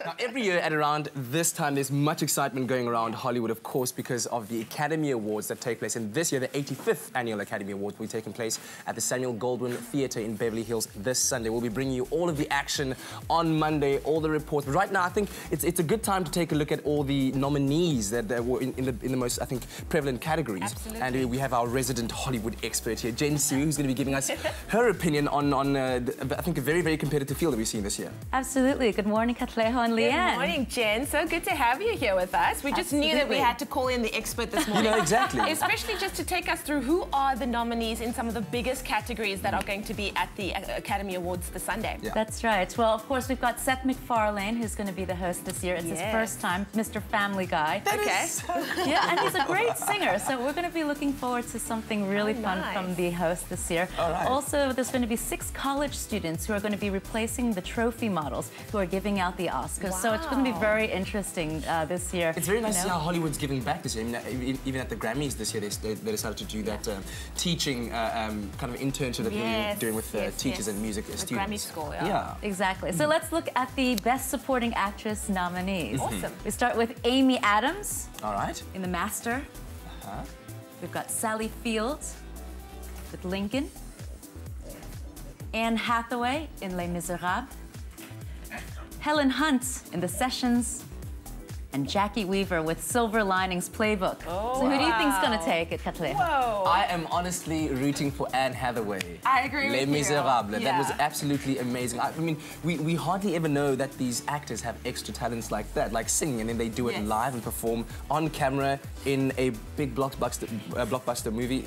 Now, every year at around this time, there's much excitement going around Hollywood, of course, because of the Academy Awards that take place. And this year, the 85th Annual Academy Awards will be taking place at the Samuel Goldwyn Theatre in Beverly Hills this Sunday. We'll be bringing you all of the action on Monday, all the reports. But right now, I think it's a good time to take a look at all the nominees that were in the most, I think, prevalent categories. Absolutely. And we have our resident Hollywood expert here, Jen Sue, who's going to be giving us her opinion on I think, a very, very competitive field that we've seen this year. Absolutely. Good morning, Katleho and Leanne. Good morning, Jen. So good to have you here with us. We just knew that we had to call in the expert this morning. You know, exactly. Especially just to take us through who are the nominees in some of the biggest categories that are going to be at the Academy Awards this Sunday. Yeah. That's right. Well, of course, we've got Seth MacFarlane, who's going to be the host this year. It's his first time, Mr. Family Guy. Okay. Yeah, and he's a great singer, so we're going to be looking forward to something really fun from the host this year. All right. Also, there's going to be 6 college students who are going to be replacing the trophy models who are giving out the Oscars. So it's going to be very interesting this year. It's very nice to see how Hollywood's giving back this year. I mean, even at the Grammys this year, they decided to do that teaching kind of internship that we're doing with teachers and music students. Grammy score, yeah. Exactly. So let's look at the Best Supporting Actress nominees. Awesome. We start with Amy Adams. All right. In The Master. We've got Sally Field with Lincoln. Anne Hathaway in Les Misérables. Helen Hunt in The Sessions. And Jackie Weaver with Silver Linings Playbook. Oh, so who do you think's going to take it, Katleho? Whoa. I am honestly rooting for Anne Hathaway. I agree Les with you. Misérables. Yeah. That was absolutely amazing. I mean, we hardly ever know that these actors have extra talents like that, like singing, and then they do it live and perform on camera in a big blockbuster movie.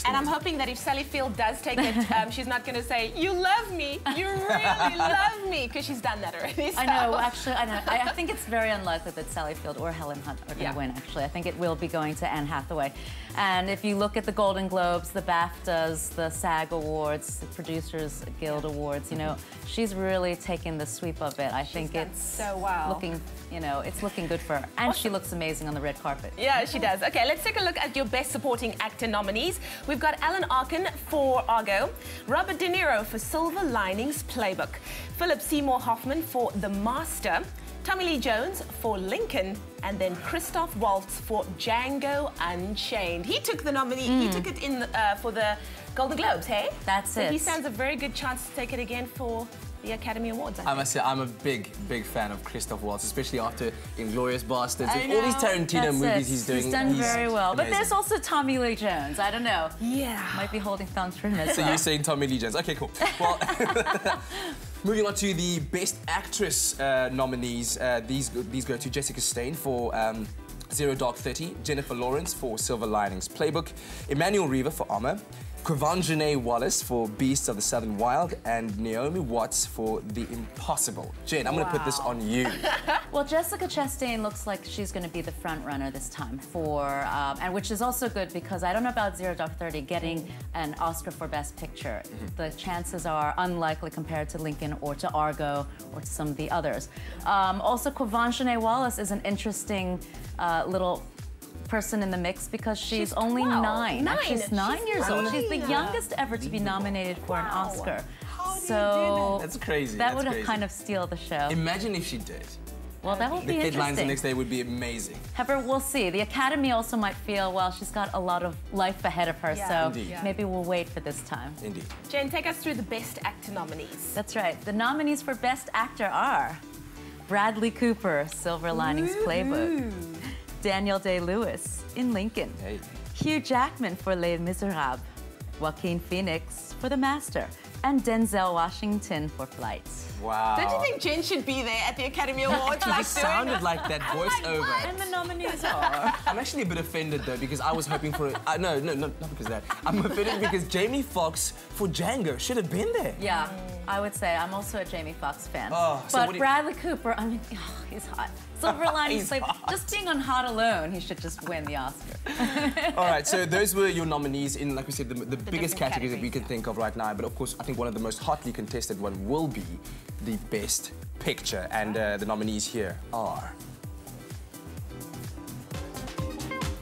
And I'm hoping that if Sally Field does take it, she's not going to say, "You love me, you really love me," because she's done that already. So. I know, actually, I know. I think it's very unlikely that Sally Field or Helen Hunt are going to win, actually. I think it will be going to Anne Hathaway. And if you look at the Golden Globes, the BAFTAs, the SAG Awards, the Producers Guild Awards, you know, she's really taken the sweep of it. I think it's so looking, you know, it's looking good for her. And she looks amazing on the red carpet. Yeah, she does. Okay, let's take a look at your Best Supporting Actor nominees. We've got Alan Arkin for Argo, Robert De Niro for Silver Linings Playbook, Philip Seymour Hoffman for The Master, Tommy Lee Jones for Lincoln, and then Christoph Waltz for Django Unchained. He took the nominee, he took it in for the Golden Globes, hey? That's it. He stands a very good chance to take it again for the Academy Awards, I must say, I'm a big fan of Christoph Waltz, especially after Inglourious Bastards and all these Tarantino movies he's doing. He's done very well. Amazing. But there's also Tommy Lee Jones. I don't know. Yeah. Might be holding thumbs for him as well. So you're saying Tommy Lee Jones. Okay, cool. Well, moving on to the Best Actress nominees. These go to Jessica Chastain for Zero Dark 30, Jennifer Lawrence for Silver Linings Playbook, Emmanuel Riva for Armor, Quvenzhané Wallis for Beasts of the Southern Wild, and Naomi Watts for The Impossible. Jen, I'm going to put this on you. Well, Jessica Chastain looks like she's going to be the front runner this time for, and which is also good because I don't know about Zero Dark 30 getting an Oscar for Best Picture. The chances are unlikely compared to Lincoln or to Argo or to some of the others. Also, Quvenzhané Wallis is an interesting little person in the mix because she's only 9. She's 9 years old. She's the youngest ever to be nominated for an Oscar. So that's crazy. That would have kind of steal the show. Imagine if she did. Well, that would be interesting. The headlines the next day would be amazing. However, we'll see. The Academy also might feel, well, she's got a lot of life ahead of her, so maybe we'll wait for this time. Indeed. Jen, take us through the Best Actor nominees. That's right. The nominees for Best Actor are Bradley Cooper, Silver Linings Playbook, Daniel Day-Lewis in Lincoln, Hugh Jackman for Les Misérables, Joaquin Phoenix for The Master, and Denzel Washington for Flight. Wow. Don't you think Jen should be there at the Academy Awards? It sounded like that voiceover. And the nominees are... I'm actually a bit offended though because I was hoping for no, not because of that. I'm offended because Jamie Foxx for Django should have been there. Yeah, I would say I'm also a Jamie Foxx fan. Oh, so but Bradley Cooper, I mean, he's hot. Silver Linings Playbook. Just being on Hot alone, he should just win the Oscar. All right, so those were your nominees in, like we said, the biggest categories that we can think of right now. But of course, I think one of the most hotly contested one will be the Best Picture. And the nominees here are...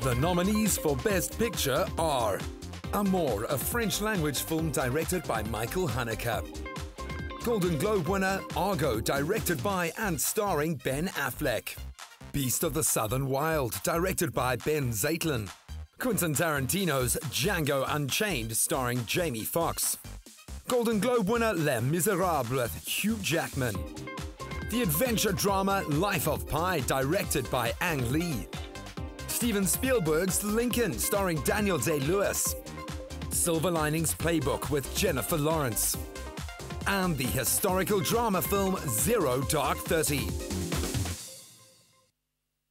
The nominees for Best Picture are Amour, a French-language film directed by Michael Haneke. Golden Globe winner Argo, directed by and starring Ben Affleck. Beast of the Southern Wild, directed by Ben Zeitlin. Quentin Tarantino's Django Unchained, starring Jamie Foxx. Golden Globe winner Les Misérables with Hugh Jackman. The adventure drama Life of Pi, directed by Ang Lee. Steven Spielberg's Lincoln, starring Daniel Day-Lewis. Silver Linings Playbook with Jennifer Lawrence. And the historical drama film Zero Dark 30.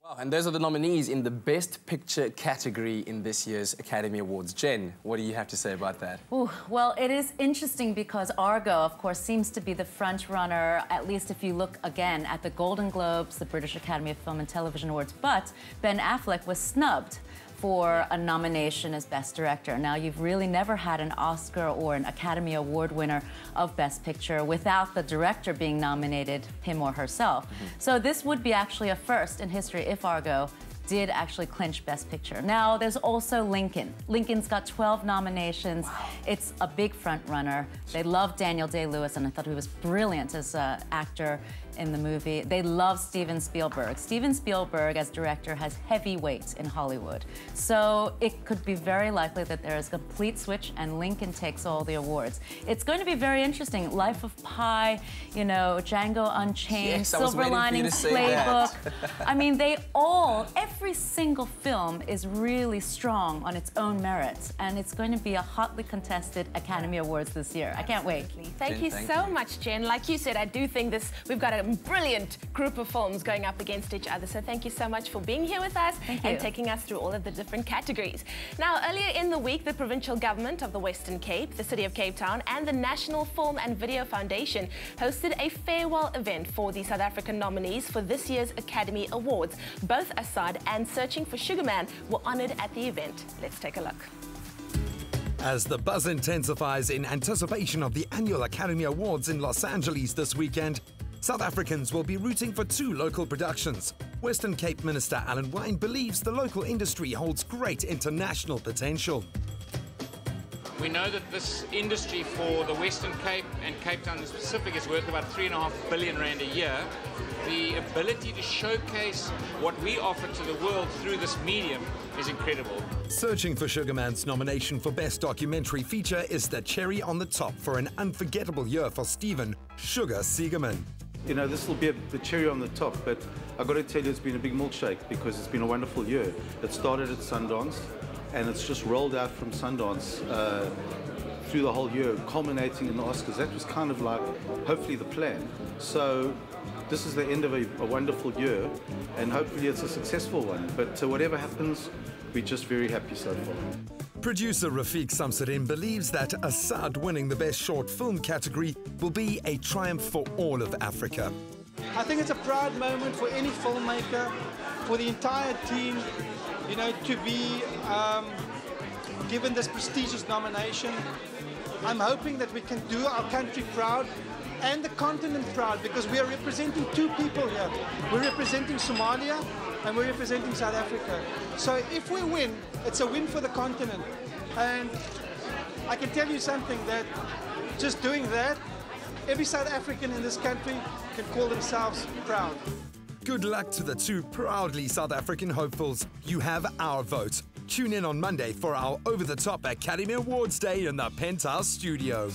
Wow, and those are the nominees in the Best Picture category in this year's Academy Awards. Jen, what do you have to say about that? Ooh, well, it is interesting because Argo, of course, seems to be the front runner, at least if you look again at the Golden Globes, the British Academy of Film and Television Awards. But Ben Affleck was snubbed for a nomination as Best Director. Now, you've really never had an Oscar or an Academy Award winner of Best Picture without the director being nominated, him or herself. So this would be actually a first in history if Argo did actually clinch Best Picture. Now, there's also Lincoln. Lincoln's got 12 nominations. Wow. It's a big front runner. They love Daniel Day-Lewis, and I thought he was brilliant as an actor in the movie. They love Steven Spielberg. Steven Spielberg, as director, has heavy weight in Hollywood. So it could be very likely that there is a complete switch and Lincoln takes all the awards. It's going to be very interesting. Life of Pi, you know, Django Unchained, Silver Linings Playbook. I mean, they all, every single film is really strong on its own merits, and it's going to be a hotly contested Academy Awards this year. I can't wait. Thank you so much, Jen. Like you said, I do think we've got a brilliant group of films going up against each other. So thank you so much for being here with us and taking us through all of the different categories. Now, earlier in the week, the provincial government of the Western Cape, the City of Cape Town, and the National Film and Video Foundation hosted a farewell event for the South African nominees for this year's Academy Awards. Both Assad and Searching for Sugar Man were honoured at the event. Let's take a look. As the buzz intensifies in anticipation of the annual Academy Awards in Los Angeles this weekend, South Africans will be rooting for two local productions. Western Cape Minister Alan Wine believes the local industry holds great international potential. We know that this industry for the Western Cape and Cape Town in specific is worth about R3.5 billion a year. The ability to showcase what we offer to the world through this medium is incredible. Searching for Sugar Man's nomination for Best Documentary Feature is the cherry on the top for an unforgettable year for Stephen Sugar Siegerman. You know, this will be the cherry on the top, but I've got to tell you it's been a big milkshake because it's been a wonderful year. It started at Sundance and it's just rolled out from Sundance through the whole year, culminating in the Oscars. That was kind of like, hopefully, the plan. So this is the end of a wonderful year, and hopefully it's a successful one. But whatever happens, we're just very happy so far. Producer Rafiq Samsudin believes that Assad winning the Best Short Film category will be a triumph for all of Africa. I think it's a proud moment for any filmmaker, for the entire team, you know, to be given this prestigious nomination. I'm hoping that we can do our country proud and the continent proud, because we are representing two people here. We're representing Somalia and we're representing South Africa. So if we win, it's a win for the continent. And I can tell you something, that just doing that, every South African in this country can call themselves proud. Good luck to the two proudly South African hopefuls. You have our vote. Tune in on Monday for our over-the-top Academy Awards Day in the Penthouse studio.